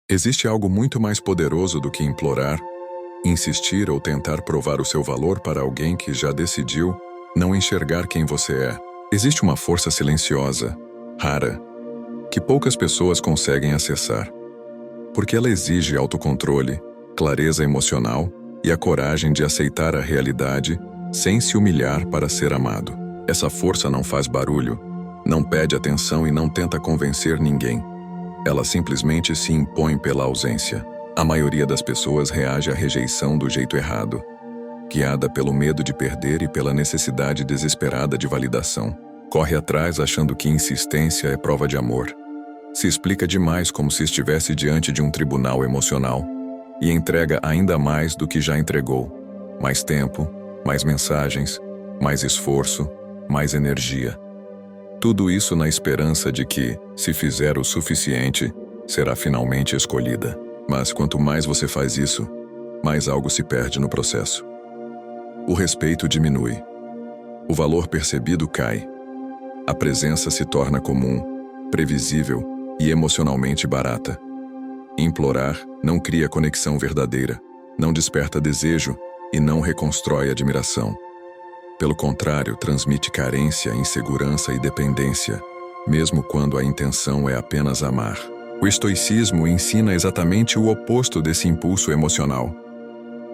Existe algo muito mais poderoso do que implorar, insistir ou tentar provar o seu valor para alguém que já decidiu não enxergar quem você é. Existe uma força silenciosa, rara, que poucas pessoas conseguem acessar, porque ela exige autocontrole, clareza emocional e a coragem de aceitar a realidade sem se humilhar para ser amado. Essa força não faz barulho, não pede atenção e não tenta convencer ninguém. Ela simplesmente se impõe pela ausência. A maioria das pessoas reage à rejeição do jeito errado, guiada pelo medo de perder e pela necessidade desesperada de validação. Corre atrás achando que insistência é prova de amor. Se explica demais como se estivesse diante de um tribunal emocional e entrega ainda mais do que já entregou. Mais tempo, mais mensagens, mais esforço, mais energia. Tudo isso na esperança de que, se fizer o suficiente, será finalmente escolhida. Mas quanto mais você faz isso, mais algo se perde no processo. O respeito diminui. O valor percebido cai. A presença se torna comum, previsível e emocionalmente barata. Implorar não cria conexão verdadeira, não desperta desejo e não reconstrói admiração. Pelo contrário, transmite carência, insegurança e dependência, mesmo quando a intenção é apenas amar. O estoicismo ensina exatamente o oposto desse impulso emocional.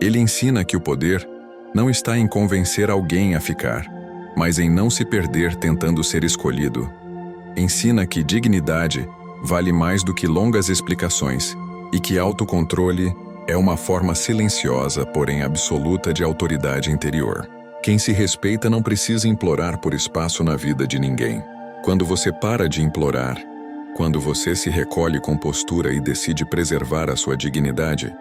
Ele ensina que o poder não está em convencer alguém a ficar, mas em não se perder tentando ser escolhido. Ensina que dignidade vale mais do que longas explicações e que autocontrole é uma forma silenciosa, porém absoluta de autoridade interior. Quem se respeita não precisa implorar por espaço na vida de ninguém. Quando você para de implorar, quando você se recolhe com postura e decide preservar a sua dignidade,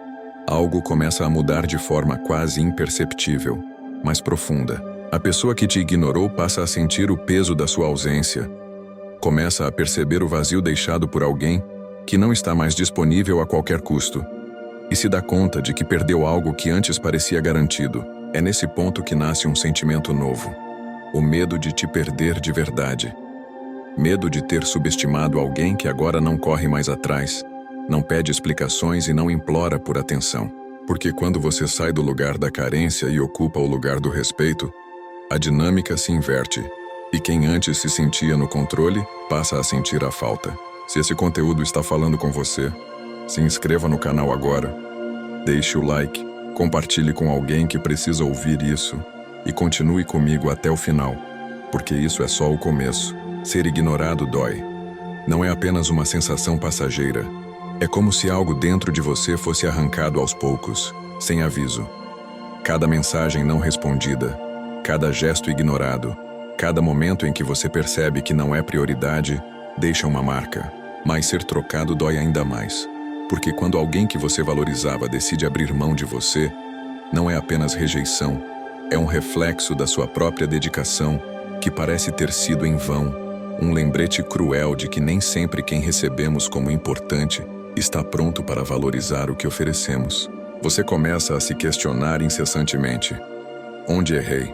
algo começa a mudar de forma quase imperceptível, mas profunda. A pessoa que te ignorou passa a sentir o peso da sua ausência, começa a perceber o vazio deixado por alguém que não está mais disponível a qualquer custo, e se dá conta de que perdeu algo que antes parecia garantido. É nesse ponto que nasce um sentimento novo: o medo de te perder de verdade. Medo de ter subestimado alguém que agora não corre mais atrás, não pede explicações e não implora por atenção. Porque quando você sai do lugar da carência e ocupa o lugar do respeito, a dinâmica se inverte, e quem antes se sentia no controle passa a sentir a falta. Se esse conteúdo está falando com você, se inscreva no canal agora, deixe o like, compartilhe com alguém que precisa ouvir isso e continue comigo até o final, porque isso é só o começo. Ser ignorado dói. Não é apenas uma sensação passageira. É como se algo dentro de você fosse arrancado aos poucos, sem aviso. Cada mensagem não respondida, cada gesto ignorado, cada momento em que você percebe que não é prioridade, deixa uma marca. Mas ser trocado dói ainda mais. Porque quando alguém que você valorizava decide abrir mão de você, não é apenas rejeição, é um reflexo da sua própria dedicação, que parece ter sido em vão, um lembrete cruel de que nem sempre quem recebemos como importante está pronto para valorizar o que oferecemos. Você começa a se questionar incessantemente: onde errei?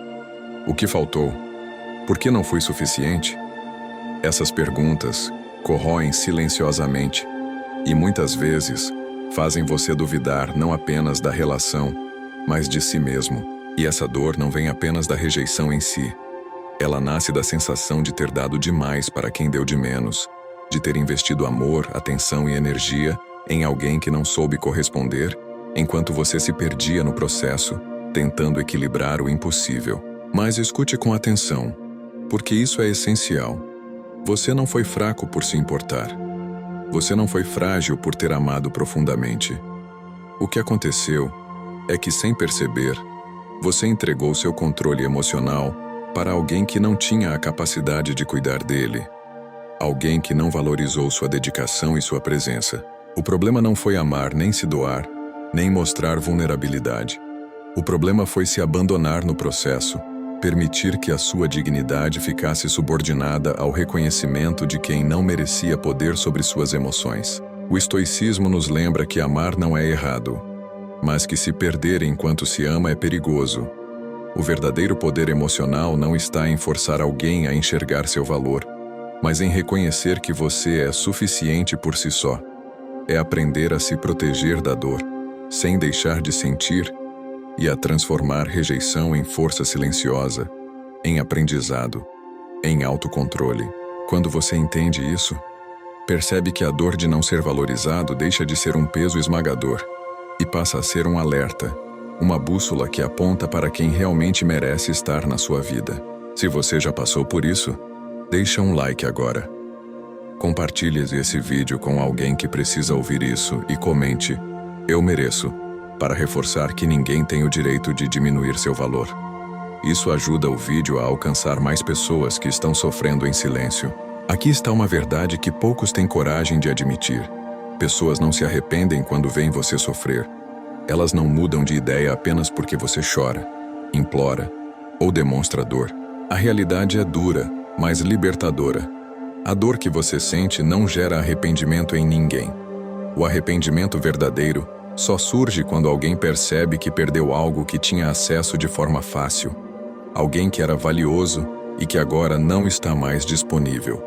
O que faltou? Por que não fui suficiente? Essas perguntas corroem silenciosamente e muitas vezes fazem você duvidar não apenas da relação, mas de si mesmo. E essa dor não vem apenas da rejeição em si. Ela nasce da sensação de ter dado demais para quem deu de menos, de ter investido amor, atenção e energia em alguém que não soube corresponder, enquanto você se perdia no processo, tentando equilibrar o impossível. Mas escute com atenção, porque isso é essencial. Você não foi fraco por se importar. Você não foi frágil por ter amado profundamente. O que aconteceu é que, sem perceber, você entregou seu controle emocional para alguém que não tinha a capacidade de cuidar dele. Alguém que não valorizou sua dedicação e sua presença. O problema não foi amar nem se doar, nem mostrar vulnerabilidade. O problema foi se abandonar no processo, permitir que a sua dignidade ficasse subordinada ao reconhecimento de quem não merecia poder sobre suas emoções. O estoicismo nos lembra que amar não é errado, mas que se perder enquanto se ama é perigoso. O verdadeiro poder emocional não está em forçar alguém a enxergar seu valor, mas em reconhecer que você é suficiente por si só. é aprender a se proteger da dor, sem deixar de sentir, e a transformar rejeição em força silenciosa, em aprendizado, em autocontrole. Quando você entende isso, percebe que a dor de não ser valorizado deixa de ser um peso esmagador e passa a ser um alerta, uma bússola que aponta para quem realmente merece estar na sua vida. Se você já passou por isso, deixa um like agora. Compartilhe esse vídeo com alguém que precisa ouvir isso e comente "Eu mereço", para reforçar que ninguém tem o direito de diminuir seu valor. Isso ajuda o vídeo a alcançar mais pessoas que estão sofrendo em silêncio. Aqui está uma verdade que poucos têm coragem de admitir. Pessoas não se arrependem quando veem você sofrer. Elas não mudam de ideia apenas porque você chora, implora ou demonstra dor. A realidade é dura, mas libertadora. A dor que você sente não gera arrependimento em ninguém. O arrependimento verdadeiro só surge quando alguém percebe que perdeu algo que tinha acesso de forma fácil, alguém que era valioso e que agora não está mais disponível.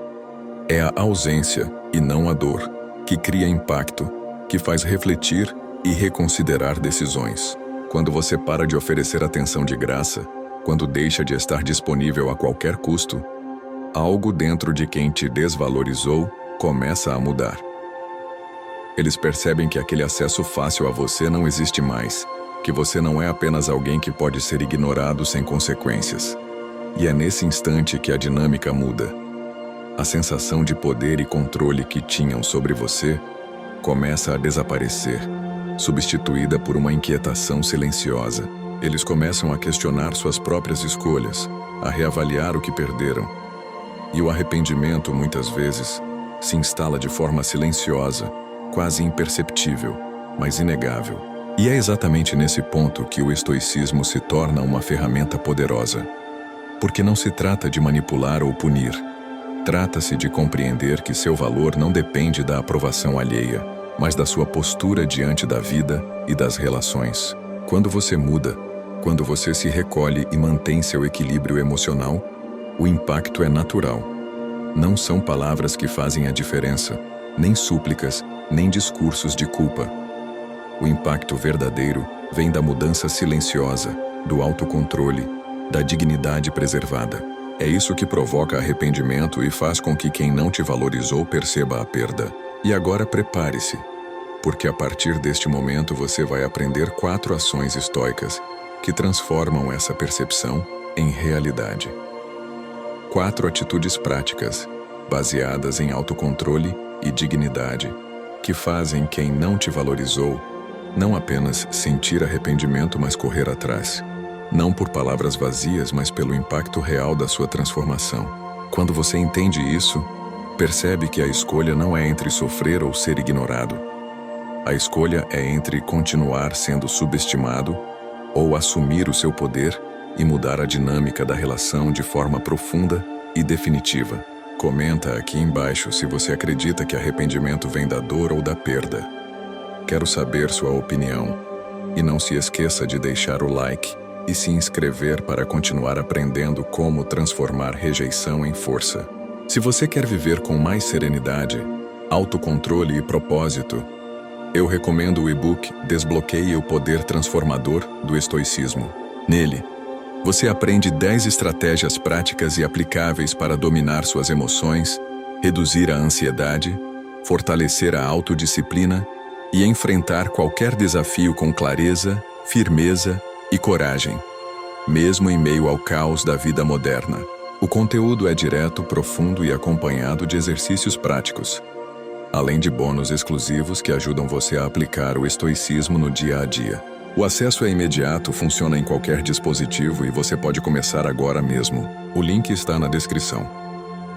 É a ausência, e não a dor, que cria impacto, que faz refletir e reconsiderar decisões. Quando você para de oferecer atenção de graça, quando deixa de estar disponível a qualquer custo, algo dentro de quem te desvalorizou começa a mudar. Eles percebem que aquele acesso fácil a você não existe mais, que você não é apenas alguém que pode ser ignorado sem consequências. E é nesse instante que a dinâmica muda. A sensação de poder e controle que tinham sobre você começa a desaparecer, substituída por uma inquietação silenciosa. Eles começam a questionar suas próprias escolhas, a reavaliar o que perderam. E o arrependimento, muitas vezes, se instala de forma silenciosa, quase imperceptível, mas inegável. E é exatamente nesse ponto que o estoicismo se torna uma ferramenta poderosa. Porque não se trata de manipular ou punir. Trata-se de compreender que seu valor não depende da aprovação alheia, mas da sua postura diante da vida e das relações. Quando você muda, quando você se recolhe e mantém seu equilíbrio emocional, o impacto é natural. Não são palavras que fazem a diferença, nem súplicas, nem discursos de culpa. O impacto verdadeiro vem da mudança silenciosa, do autocontrole, da dignidade preservada. É isso que provoca arrependimento e faz com que quem não te valorizou perceba a perda. E agora prepare-se, porque a partir deste momento você vai aprender 4 ações estoicas que transformam essa percepção em realidade. 4 atitudes práticas, baseadas em autocontrole e dignidade, que fazem quem não te valorizou não apenas sentir arrependimento, mas correr atrás. Não por palavras vazias, mas pelo impacto real da sua transformação. Quando você entende isso, percebe que a escolha não é entre sofrer ou ser ignorado. A escolha é entre continuar sendo subestimado ou assumir o seu poder e mudar a dinâmica da relação de forma profunda e definitiva. Comenta aqui embaixo se você acredita que arrependimento vem da dor ou da perda. Quero saber sua opinião. E não se esqueça de deixar o like e se inscrever para continuar aprendendo como transformar rejeição em força. Se você quer viver com mais serenidade, autocontrole e propósito, eu recomendo o e-book Desbloqueie o Poder Transformador do Estoicismo. Nele, você aprende 10 estratégias práticas e aplicáveis para dominar suas emoções, reduzir a ansiedade, fortalecer a autodisciplina e enfrentar qualquer desafio com clareza, firmeza e coragem, mesmo em meio ao caos da vida moderna. O conteúdo é direto, profundo e acompanhado de exercícios práticos, além de bônus exclusivos que ajudam você a aplicar o estoicismo no dia a dia. O acesso é imediato, funciona em qualquer dispositivo e você pode começar agora mesmo. O link está na descrição.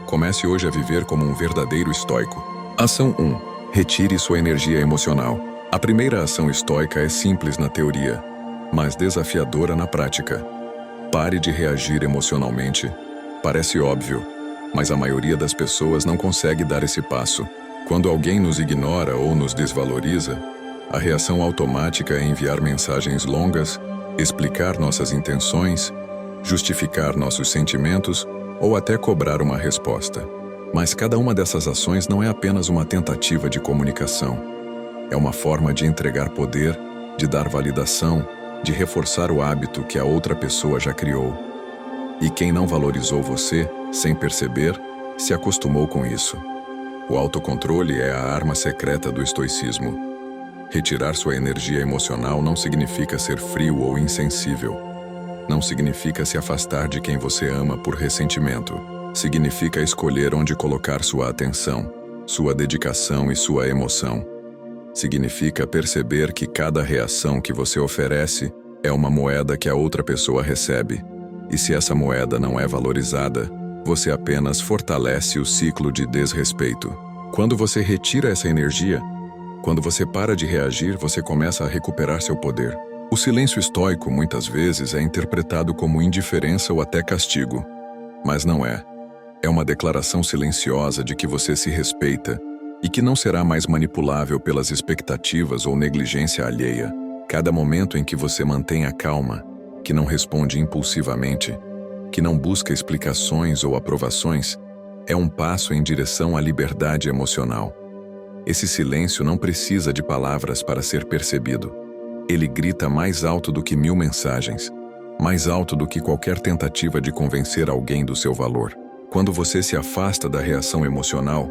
Comece hoje a viver como um verdadeiro estoico. Ação 1. Retire sua energia emocional. A primeira ação estoica é simples na teoria, mas desafiadora na prática. Pare de reagir emocionalmente. Parece óbvio, mas a maioria das pessoas não consegue dar esse passo. Quando alguém nos ignora ou nos desvaloriza, a reação automática é enviar mensagens longas, explicar nossas intenções, justificar nossos sentimentos ou até cobrar uma resposta. Mas cada uma dessas ações não é apenas uma tentativa de comunicação. É uma forma de entregar poder, de dar validação, de reforçar o hábito que a outra pessoa já criou. E quem não valorizou você, sem perceber, se acostumou com isso. O autocontrole é a arma secreta do estoicismo. Retirar sua energia emocional não significa ser frio ou insensível. Não significa se afastar de quem você ama por ressentimento. Significa escolher onde colocar sua atenção, sua dedicação e sua emoção. Significa perceber que cada reação que você oferece é uma moeda que a outra pessoa recebe. E se essa moeda não é valorizada, você apenas fortalece o ciclo de desrespeito. Quando você retira essa energia, quando você para de reagir, você começa a recuperar seu poder. O silêncio estoico, muitas vezes, é interpretado como indiferença ou até castigo. Mas não é. É uma declaração silenciosa de que você se respeita e que não será mais manipulável pelas expectativas ou negligência alheia. Cada momento em que você mantém a calma, que não responde impulsivamente, que não busca explicações ou aprovações, é um passo em direção à liberdade emocional. Esse silêncio não precisa de palavras para ser percebido. Ele grita mais alto do que 1000 mensagens, mais alto do que qualquer tentativa de convencer alguém do seu valor. Quando você se afasta da reação emocional,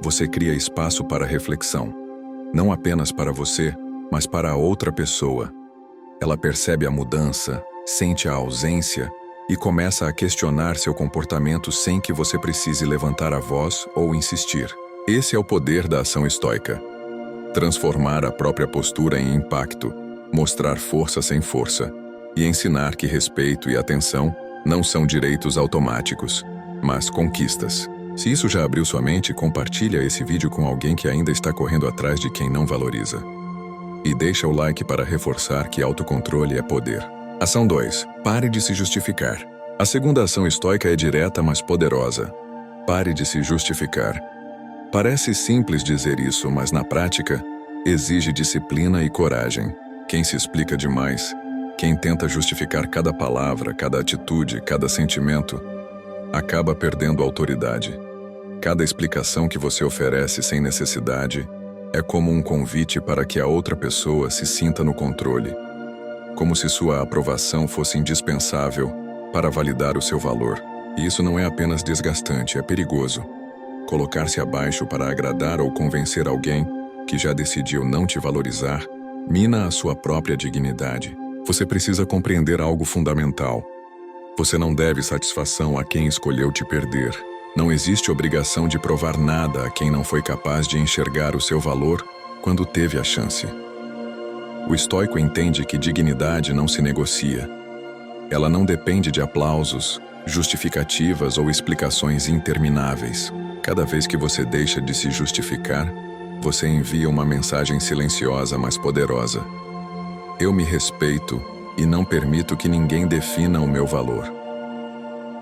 você cria espaço para reflexão. Não apenas para você, mas para a outra pessoa. Ela percebe a mudança, sente a ausência e começa a questionar seu comportamento sem que você precise levantar a voz ou insistir. Esse é o poder da ação estoica. Transformar a própria postura em impacto, mostrar força sem força e ensinar que respeito e atenção não são direitos automáticos, mas conquistas. Se isso já abriu sua mente, compartilha esse vídeo com alguém que ainda está correndo atrás de quem não valoriza. E deixa o like para reforçar que autocontrole é poder. Ação 2. Pare de se justificar. A segunda ação estoica é direta, mas poderosa. Pare de se justificar. Parece simples dizer isso, mas na prática, exige disciplina e coragem. Quem se explica demais, quem tenta justificar cada palavra, cada atitude, cada sentimento, acaba perdendo autoridade. Cada explicação que você oferece sem necessidade é como um convite para que a outra pessoa se sinta no controle, como se sua aprovação fosse indispensável para validar o seu valor. E isso não é apenas desgastante, é perigoso. Colocar-se abaixo para agradar ou convencer alguém que já decidiu não te valorizar mina a sua própria dignidade. Você precisa compreender algo fundamental. Você não deve satisfação a quem escolheu te perder. Não existe obrigação de provar nada a quem não foi capaz de enxergar o seu valor quando teve a chance. O estoico entende que dignidade não se negocia. Ela não depende de aplausos, justificativas ou explicações intermináveis. Cada vez que você deixa de se justificar, você envia uma mensagem silenciosa, mas poderosa. Eu me respeito e não permito que ninguém defina o meu valor.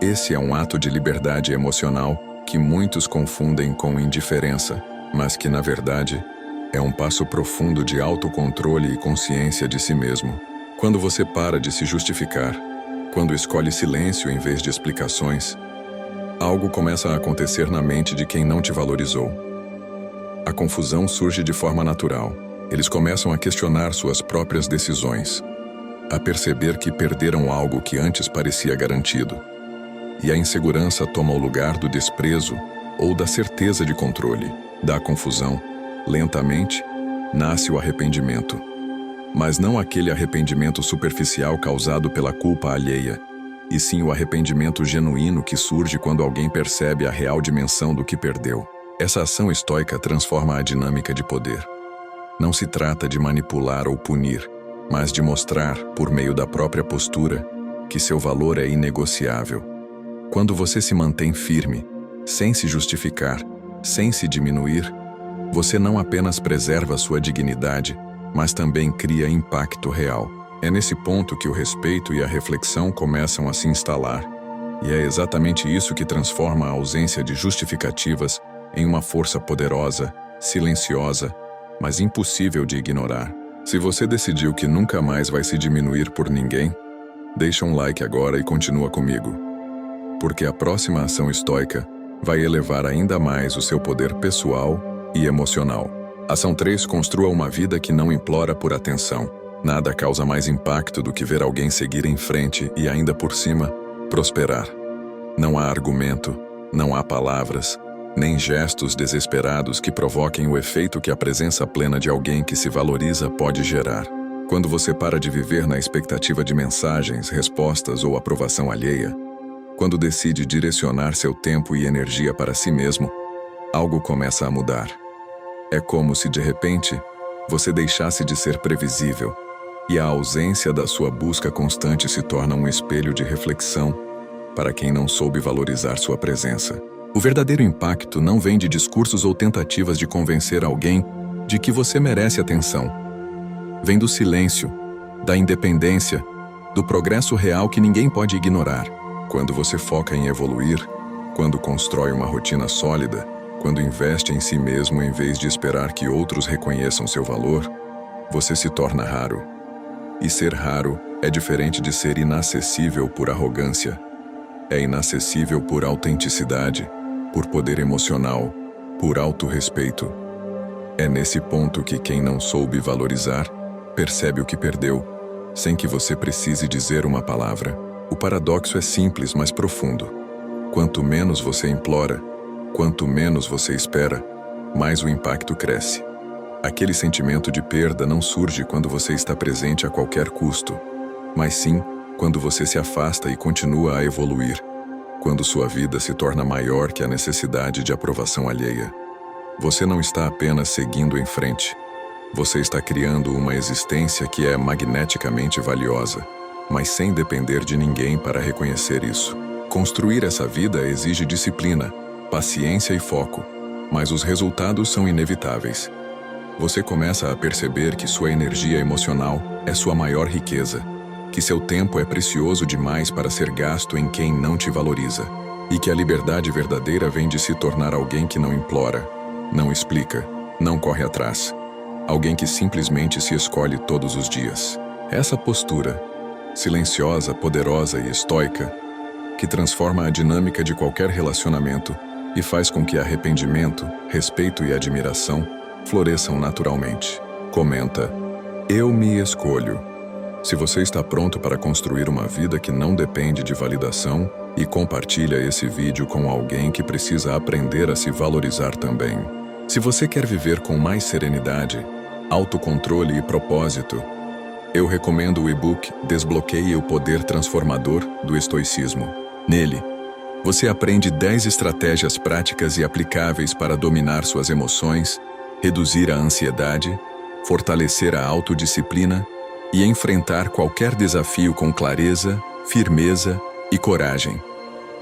Esse é um ato de liberdade emocional que muitos confundem com indiferença, mas que, na verdade, é um passo profundo de autocontrole e consciência de si mesmo. Quando você para de se justificar, quando escolhe silêncio em vez de explicações, algo começa a acontecer na mente de quem não te valorizou. A confusão surge de forma natural. Eles começam a questionar suas próprias decisões, a perceber que perderam algo que antes parecia garantido. E a insegurança toma o lugar do desprezo ou da certeza de controle. Da confusão, lentamente, nasce o arrependimento. Mas não aquele arrependimento superficial causado pela culpa alheia, e sim o arrependimento genuíno que surge quando alguém percebe a real dimensão do que perdeu. Essa ação estoica transforma a dinâmica de poder. Não se trata de manipular ou punir, mas de mostrar, por meio da própria postura, que seu valor é inegociável. Quando você se mantém firme, sem se justificar, sem se diminuir, você não apenas preserva sua dignidade, mas também cria impacto real. É nesse ponto que o respeito e a reflexão começam a se instalar, e é exatamente isso que transforma a ausência de justificativas em uma força poderosa, silenciosa, mas impossível de ignorar. Se você decidiu que nunca mais vai se diminuir por ninguém, deixa um like agora e continua comigo. Porque a próxima ação estoica vai elevar ainda mais o seu poder pessoal e emocional. Ação 3. Construa uma vida que não implora por atenção. Nada causa mais impacto do que ver alguém seguir em frente e, ainda por cima, prosperar. Não há argumento, não há palavras, nem gestos desesperados que provoquem o efeito que a presença plena de alguém que se valoriza pode gerar. Quando você para de viver na expectativa de mensagens, respostas ou aprovação alheia, quando decide direcionar seu tempo e energia para si mesmo, algo começa a mudar. É como se, de repente, você deixasse de ser previsível, e a ausência da sua busca constante se torna um espelho de reflexão para quem não soube valorizar sua presença. O verdadeiro impacto não vem de discursos ou tentativas de convencer alguém de que você merece atenção. Vem do silêncio, da independência, do progresso real que ninguém pode ignorar. Quando você foca em evoluir, quando constrói uma rotina sólida, quando investe em si mesmo em vez de esperar que outros reconheçam seu valor, você se torna raro. E ser raro é diferente de ser inacessível por arrogância. É inacessível por autenticidade, por poder emocional, por autorrespeito. É nesse ponto que quem não soube valorizar percebe o que perdeu, sem que você precise dizer uma palavra. O paradoxo é simples, mas profundo. Quanto menos você implora, quanto menos você espera, mais o impacto cresce. Aquele sentimento de perda não surge quando você está presente a qualquer custo, mas sim quando você se afasta e continua a evoluir, quando sua vida se torna maior que a necessidade de aprovação alheia. Você não está apenas seguindo em frente, você está criando uma existência que é magneticamente valiosa, mas sem depender de ninguém para reconhecer isso. Construir essa vida exige disciplina, paciência e foco, mas os resultados são inevitáveis. Você começa a perceber que sua energia emocional é sua maior riqueza, que seu tempo é precioso demais para ser gasto em quem não te valoriza, e que a liberdade verdadeira vem de se tornar alguém que não implora, não explica, não corre atrás, alguém que simplesmente se escolhe todos os dias. Essa postura, silenciosa, poderosa e estoica, que transforma a dinâmica de qualquer relacionamento e faz com que arrependimento, respeito e admiração floresçam naturalmente. Comenta: eu me escolho. Se você está pronto para construir uma vida que não depende de validação, e compartilha esse vídeo com alguém que precisa aprender a se valorizar também. Se você quer viver com mais serenidade, autocontrole e propósito, eu recomendo o e-book Desbloqueie o Poder Transformador do Estoicismo. Nele, você aprende 10 estratégias práticas e aplicáveis para dominar suas emoções, reduzir a ansiedade, fortalecer a autodisciplina e enfrentar qualquer desafio com clareza, firmeza e coragem,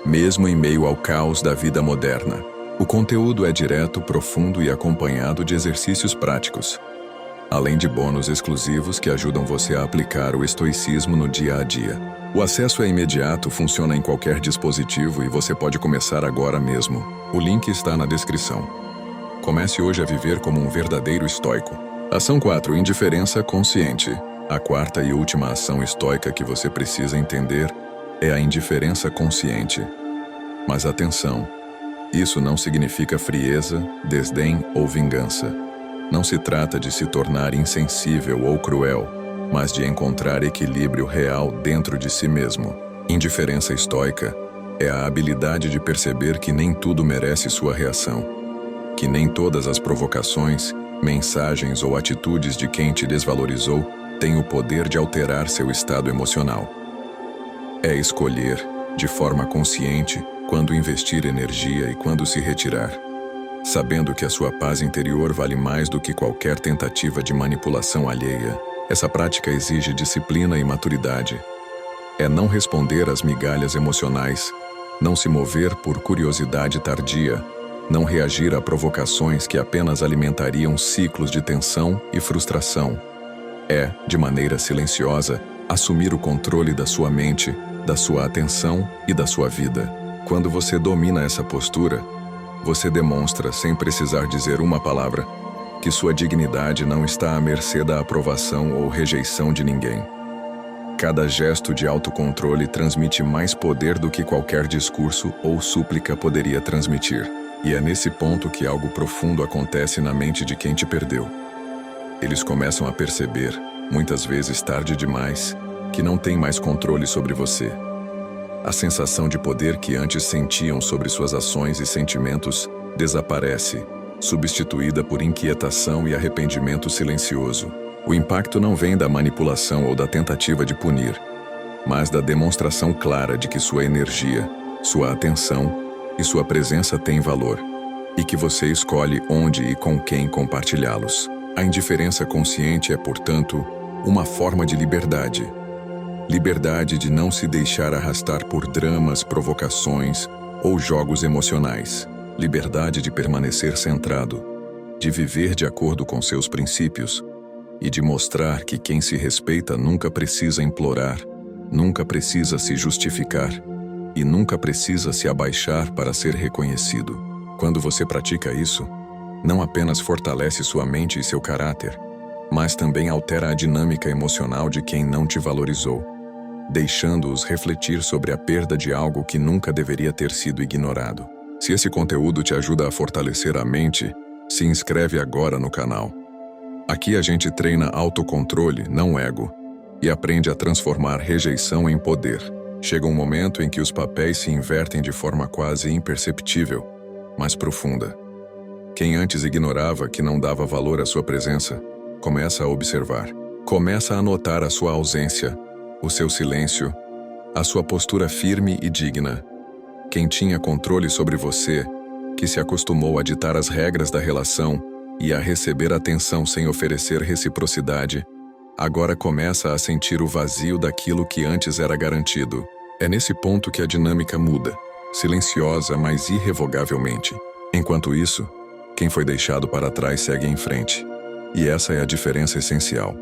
mesmo em meio ao caos da vida moderna. O conteúdo é direto, profundo e acompanhado de exercícios práticos, além de bônus exclusivos que ajudam você a aplicar o estoicismo no dia a dia. O acesso é imediato, funciona em qualquer dispositivo e você pode começar agora mesmo. O link está na descrição. Comece hoje a viver como um verdadeiro estoico. Ação 4. Indiferença consciente. A quarta e última ação estoica que você precisa entender é a indiferença consciente. Mas atenção, isso não significa frieza, desdém ou vingança. Não se trata de se tornar insensível ou cruel, mas de encontrar equilíbrio real dentro de si mesmo. Indiferença estoica é a habilidade de perceber que nem tudo merece sua reação, que nem todas as provocações, mensagens ou atitudes de quem te desvalorizou têm o poder de alterar seu estado emocional. É escolher, de forma consciente, quando investir energia e quando se retirar, sabendo que a sua paz interior vale mais do que qualquer tentativa de manipulação alheia. Essa prática exige disciplina e maturidade. É não responder às migalhas emocionais, não se mover por curiosidade tardia, não reagir a provocações que apenas alimentariam ciclos de tensão e frustração. É, de maneira silenciosa, assumir o controle da sua mente, da sua atenção e da sua vida. Quando você domina essa postura, você demonstra, sem precisar dizer uma palavra, que sua dignidade não está à mercê da aprovação ou rejeição de ninguém. Cada gesto de autocontrole transmite mais poder do que qualquer discurso ou súplica poderia transmitir. E é nesse ponto que algo profundo acontece na mente de quem te perdeu. Eles começam a perceber, muitas vezes tarde demais, que não têm mais controle sobre você. A sensação de poder que antes sentiam sobre suas ações e sentimentos desaparece, substituída por inquietação e arrependimento silencioso. O impacto não vem da manipulação ou da tentativa de punir, mas da demonstração clara de que sua energia, sua atenção e sua presença têm valor, e que você escolhe onde e com quem compartilhá-los. A indiferença consciente é, portanto, uma forma de liberdade. Liberdade de não se deixar arrastar por dramas, provocações ou jogos emocionais. Liberdade de permanecer centrado, de viver de acordo com seus princípios e de mostrar que quem se respeita nunca precisa implorar, nunca precisa se justificar e nunca precisa se abaixar para ser reconhecido. Quando você pratica isso, não apenas fortalece sua mente e seu caráter, mas também altera a dinâmica emocional de quem não te valorizou, deixando-os refletir sobre a perda de algo que nunca deveria ter sido ignorado. Se esse conteúdo te ajuda a fortalecer a mente, se inscreve agora no canal. Aqui a gente treina autocontrole, não ego, e aprende a transformar rejeição em poder. Chega um momento em que os papéis se invertem de forma quase imperceptível, mas profunda. Quem antes ignorava que não dava valor à sua presença, começa a observar. Começa a notar a sua ausência, o seu silêncio, a sua postura firme e digna. Quem tinha controle sobre você, que se acostumou a ditar as regras da relação e a receber atenção sem oferecer reciprocidade, agora começa a sentir o vazio daquilo que antes era garantido. É nesse ponto que a dinâmica muda, silenciosa, mas irrevogavelmente. Enquanto isso, quem foi deixado para trás segue em frente. E essa é a diferença essencial.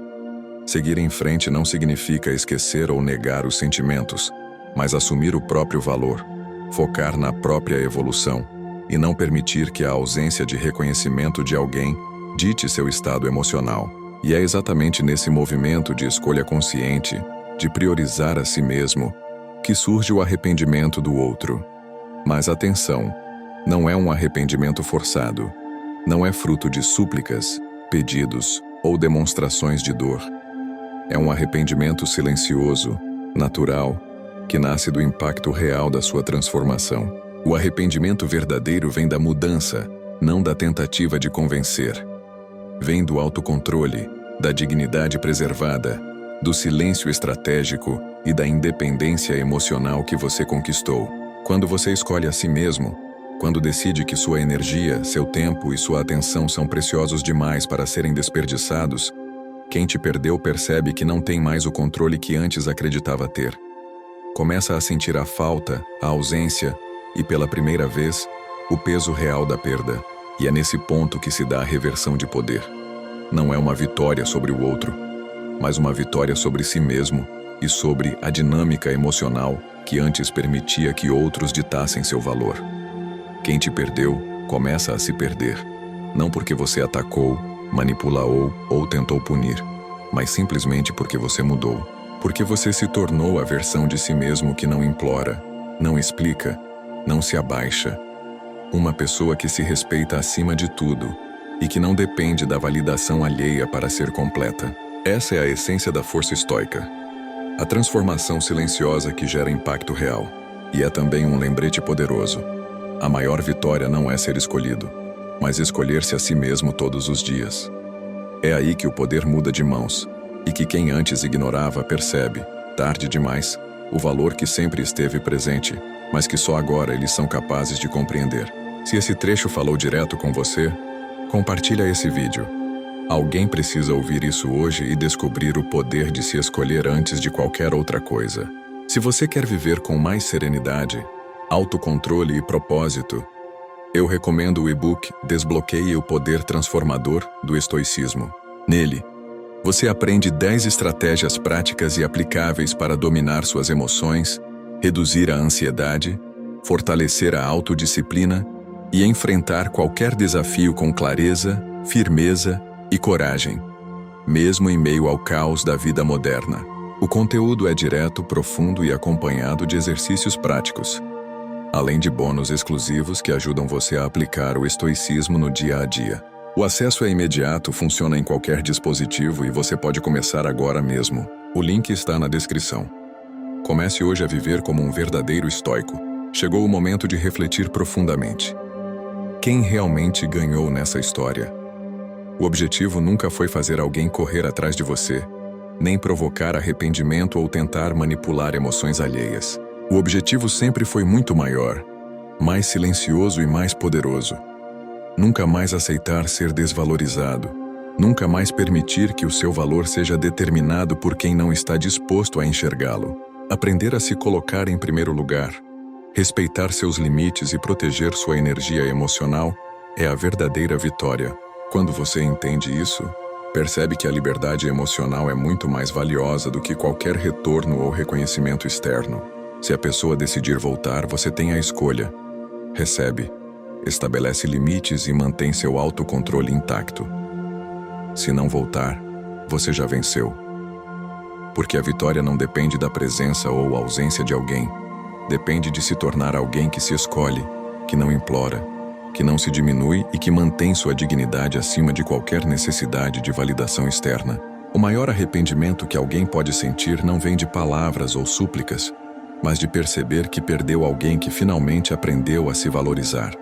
Seguir em frente não significa esquecer ou negar os sentimentos, mas assumir o próprio valor, focar na própria evolução e não permitir que a ausência de reconhecimento de alguém dite seu estado emocional. E é exatamente nesse movimento de escolha consciente, de priorizar a si mesmo, que surge o arrependimento do outro. Mas atenção, não é um arrependimento forçado, não é fruto de súplicas, pedidos ou demonstrações de dor. É um arrependimento silencioso, natural, que nasce do impacto real da sua transformação. O arrependimento verdadeiro vem da mudança, não da tentativa de convencer. Vem do autocontrole, da dignidade preservada, do silêncio estratégico e da independência emocional que você conquistou. Quando você escolhe a si mesmo, quando decide que sua energia, seu tempo e sua atenção são preciosos demais para serem desperdiçados, quem te perdeu percebe que não tem mais o controle que antes acreditava ter. Começa a sentir a falta, a ausência e, pela primeira vez, o peso real da perda. E é nesse ponto que se dá a reversão de poder. Não é uma vitória sobre o outro, mas uma vitória sobre si mesmo e sobre a dinâmica emocional que antes permitia que outros ditassem seu valor. Quem te perdeu começa a se perder, não porque você atacou, manipulou ou tentou punir, mas simplesmente porque você mudou, porque você se tornou a versão de si mesmo que não implora, não explica, não se abaixa. Uma pessoa que se respeita acima de tudo e que não depende da validação alheia para ser completa. Essa é a essência da força estoica. A transformação silenciosa que gera impacto real. E é também um lembrete poderoso. A maior vitória não é ser escolhido, mas escolher-se a si mesmo todos os dias. É aí que o poder muda de mãos e que quem antes ignorava percebe, tarde demais, o valor que sempre esteve presente, mas que só agora eles são capazes de compreender. Se esse trecho falou direto com você, compartilha esse vídeo. Alguém precisa ouvir isso hoje e descobrir o poder de se escolher antes de qualquer outra coisa. Se você quer viver com mais serenidade, autocontrole e propósito, eu recomendo o e-book Desbloqueie o Poder Transformador do Estoicismo. Nele, você aprende 10 estratégias práticas e aplicáveis para dominar suas emoções, reduzir a ansiedade, fortalecer a autodisciplina e enfrentar qualquer desafio com clareza, firmeza e coragem, mesmo em meio ao caos da vida moderna. O conteúdo é direto, profundo e acompanhado de exercícios práticos. além de bônus exclusivos que ajudam você a aplicar o estoicismo no dia a dia. O acesso é imediato, funciona em qualquer dispositivo e você pode começar agora mesmo. O link está na descrição. Comece hoje a viver como um verdadeiro estoico. Chegou o momento de refletir profundamente. Quem realmente ganhou nessa história? O objetivo nunca foi fazer alguém correr atrás de você, nem provocar arrependimento ou tentar manipular emoções alheias. O objetivo sempre foi muito maior, mais silencioso e mais poderoso. Nunca mais aceitar ser desvalorizado. Nunca mais permitir que o seu valor seja determinado por quem não está disposto a enxergá-lo. Aprender a se colocar em primeiro lugar, respeitar seus limites e proteger sua energia emocional é a verdadeira vitória. Quando você entende isso, percebe que a liberdade emocional é muito mais valiosa do que qualquer retorno ou reconhecimento externo. Se a pessoa decidir voltar, você tem a escolha. Recebe, estabelece limites e mantém seu autocontrole intacto. Se não voltar, você já venceu. Porque a vitória não depende da presença ou ausência de alguém. Depende de se tornar alguém que se escolhe, que não implora, que não se diminui e que mantém sua dignidade acima de qualquer necessidade de validação externa. O maior arrependimento que alguém pode sentir não vem de palavras ou súplicas, mas de perceber que perdeu alguém que finalmente aprendeu a se valorizar.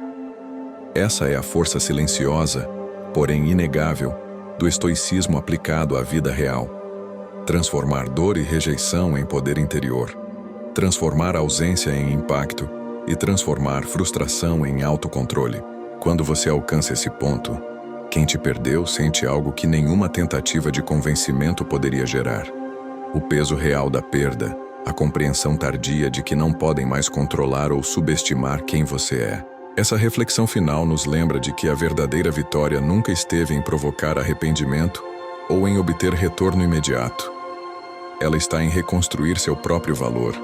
Essa é a força silenciosa, porém inegável, do estoicismo aplicado à vida real. Transformar dor e rejeição em poder interior. Transformar ausência em impacto e transformar frustração em autocontrole. Quando você alcança esse ponto, quem te perdeu sente algo que nenhuma tentativa de convencimento poderia gerar. O peso real da perda, a compreensão tardia de que não podem mais controlar ou subestimar quem você é. Essa reflexão final nos lembra de que a verdadeira vitória nunca esteve em provocar arrependimento ou em obter retorno imediato. Ela está em reconstruir seu próprio valor,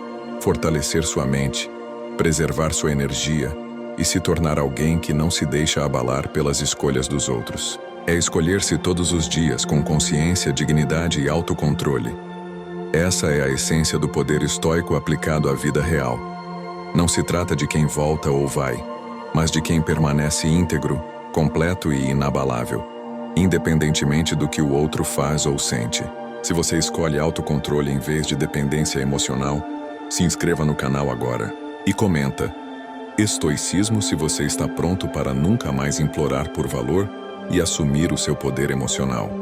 fortalecer sua mente, preservar sua energia e se tornar alguém que não se deixa abalar pelas escolhas dos outros. É escolher-se todos os dias com consciência, dignidade e autocontrole. Essa é a essência do poder estoico aplicado à vida real. Não se trata de quem volta ou vai, mas de quem permanece íntegro, completo e inabalável, independentemente do que o outro faz ou sente. Se você escolhe autocontrole em vez de dependência emocional, se inscreva no canal agora e comenta estoicismo se você está pronto para nunca mais implorar por valor e assumir o seu poder emocional.